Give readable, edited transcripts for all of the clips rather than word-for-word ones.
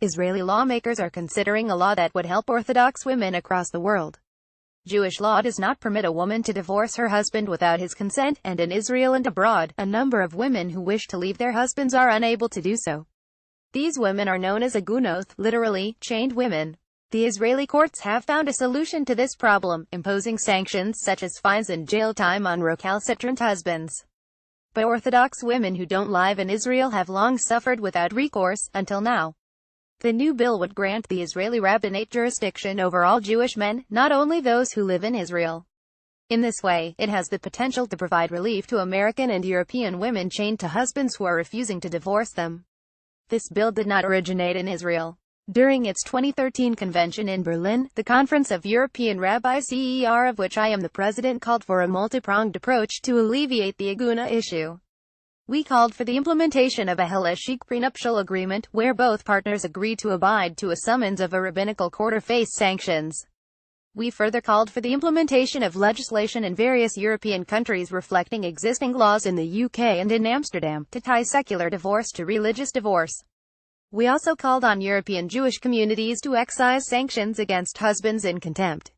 Israeli lawmakers are considering a law that would help Orthodox women across the world. Jewish law does not permit a woman to divorce her husband without his consent, and in Israel and abroad, a number of women who wish to leave their husbands are unable to do so. These women are known as agunot, literally, chained women. The Israeli courts have found a solution to this problem, imposing sanctions such as fines and jail time on recalcitrant husbands. But Orthodox women who don't live in Israel have long suffered without recourse, until now. The new bill would grant the Israeli rabbinate jurisdiction over all Jewish men, not only those who live in Israel. In this way, it has the potential to provide relief to American and European women chained to husbands who are refusing to divorce them. This bill did not originate in Israel. During its 2013 convention in Berlin, the Conference of European Rabbis CER, of which I am the president, called for a multi-pronged approach to alleviate the agunot issue. We called for the implementation of a halachic prenuptial agreement, where both partners agree to abide to a summons of a rabbinical court or face sanctions. We further called for the implementation of legislation in various European countries reflecting existing laws in the UK and in Amsterdam, to tie secular divorce to religious divorce. We also called on European Jewish communities to exercise sanctions against husbands in contempt.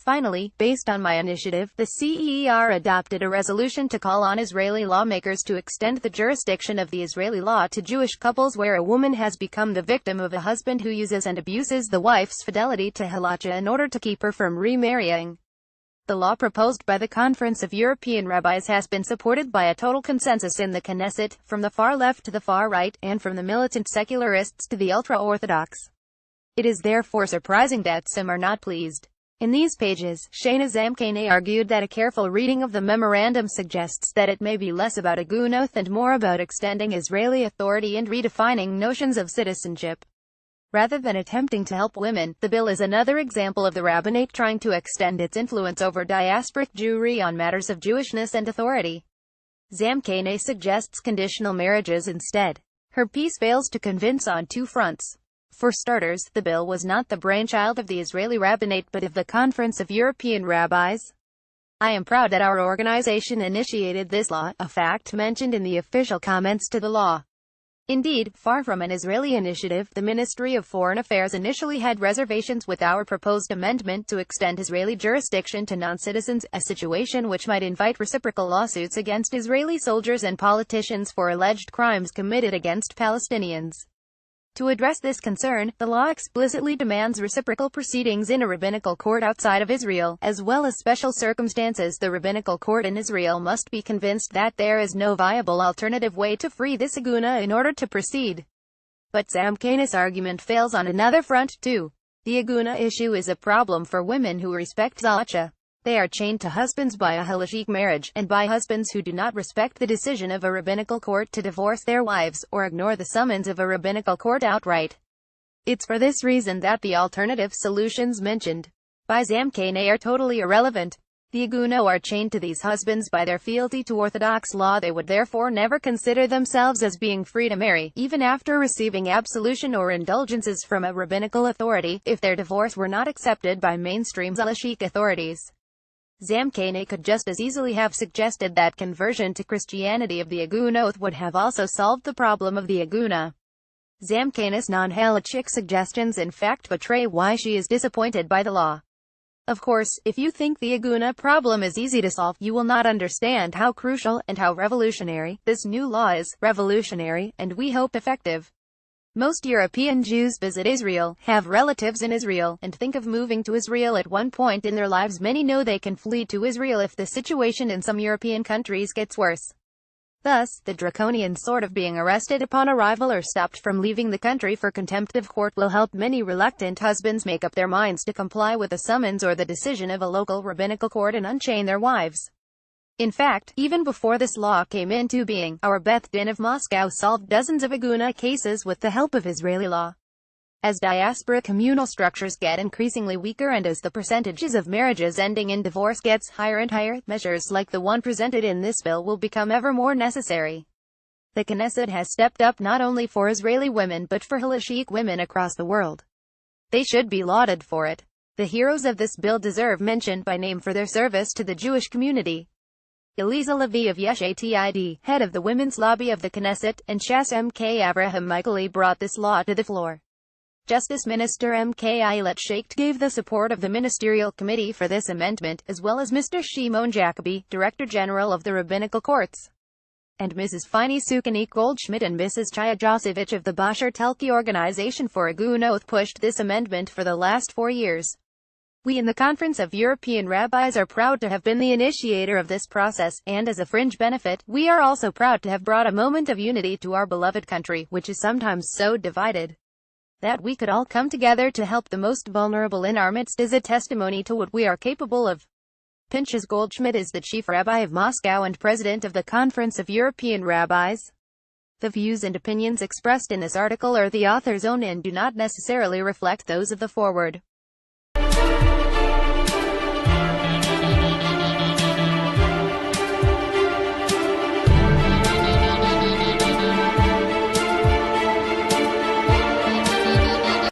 Finally, based on my initiative, the CER adopted a resolution to call on Israeli lawmakers to extend the jurisdiction of the Israeli law to Jewish couples where a woman has become the victim of a husband who uses and abuses the wife's fidelity to halacha in order to keep her from remarrying. The law proposed by the Conference of European Rabbis has been supported by a total consensus in the Knesset, from the far left to the far right, and from the militant secularists to the ultra-Orthodox. It is therefore surprising that some are not pleased. In these pages, Shana Zamkane argued that a careful reading of the memorandum suggests that it may be less about agunot and more about extending Israeli authority and redefining notions of citizenship. Rather than attempting to help women, the bill is another example of the rabbinate trying to extend its influence over diasporic Jewry on matters of Jewishness and authority. Zamkane suggests conditional marriages instead. Her piece fails to convince on two fronts. For starters, the bill was not the brainchild of the Israeli rabbinate but of the Conference of European Rabbis. I am proud that our organization initiated this law, a fact mentioned in the official comments to the law. Indeed, far from an Israeli initiative, the Ministry of Foreign Affairs initially had reservations with our proposed amendment to extend Israeli jurisdiction to non-citizens, a situation which might invite reciprocal lawsuits against Israeli soldiers and politicians for alleged crimes committed against Palestinians. To address this concern, the law explicitly demands reciprocal proceedings in a rabbinical court outside of Israel, as well as special circumstances. The rabbinical court in Israel must be convinced that there is no viable alternative way to free this agunot in order to proceed. But Zamkane's argument fails on another front too. The agunot issue is a problem for women who respect halacha. They are chained to husbands by a halachic marriage, and by husbands who do not respect the decision of a rabbinical court to divorce their wives, or ignore the summons of a rabbinical court outright. It's for this reason that the alternative solutions mentioned by Zamkane are totally irrelevant. The agunot are chained to these husbands by their fealty to Orthodox law. They would therefore never consider themselves as being free to marry, even after receiving absolution or indulgences from a rabbinical authority, if their divorce were not accepted by mainstream halachic authorities. Zamkane could just as easily have suggested that conversion to Christianity of the agunot would have also solved the problem of the agunot. Zamkane's non-halachic suggestions in fact betray why she is disappointed by the law. Of course, if you think the agunot problem is easy to solve, you will not understand how crucial, and how revolutionary, this new law is. Revolutionary, and we hope effective. Most European Jews visit Israel, have relatives in Israel, and think of moving to Israel at one point in their lives. Many know they can flee to Israel if the situation in some European countries gets worse. Thus, the draconian sort of being arrested upon arrival or stopped from leaving the country for contempt of court will help many reluctant husbands make up their minds to comply with a summons or the decision of a local rabbinical court and unchain their wives. In fact, even before this law came into being, our Beth Din of Moscow solved dozens of agunot cases with the help of Israeli law. As diaspora communal structures get increasingly weaker and as the percentages of marriages ending in divorce gets higher and higher, measures like the one presented in this bill will become ever more necessary. The Knesset has stepped up not only for Israeli women but for halachic women across the world. They should be lauded for it. The heroes of this bill deserve mention by name for their service to the Jewish community. Eliza Levy of Yesh Atid, head of the Women's Lobby of the Knesset, and Shas M.K. Avraham Michaeli brought this law to the floor. Justice Minister M.K. Ayelet Sheikht gave the support of the Ministerial Committee for this amendment, as well as Mr. Shimon Jacobi, Director General of the Rabbinical Courts, and Mrs. Fini Sukanik Goldschmidt and Mrs. Chaya Josevich of the Basher Telki Organization for Agunot pushed this amendment for the last 4 years. We in the Conference of European Rabbis are proud to have been the initiator of this process, and as a fringe benefit, we are also proud to have brought a moment of unity to our beloved country, which is sometimes so divided. That we could all come together to help the most vulnerable in our midst is a testimony to what we are capable of. Pinchas Goldschmidt is the Chief Rabbi of Moscow and President of the Conference of European Rabbis. The views and opinions expressed in this article are the author's own and do not necessarily reflect those of the forward.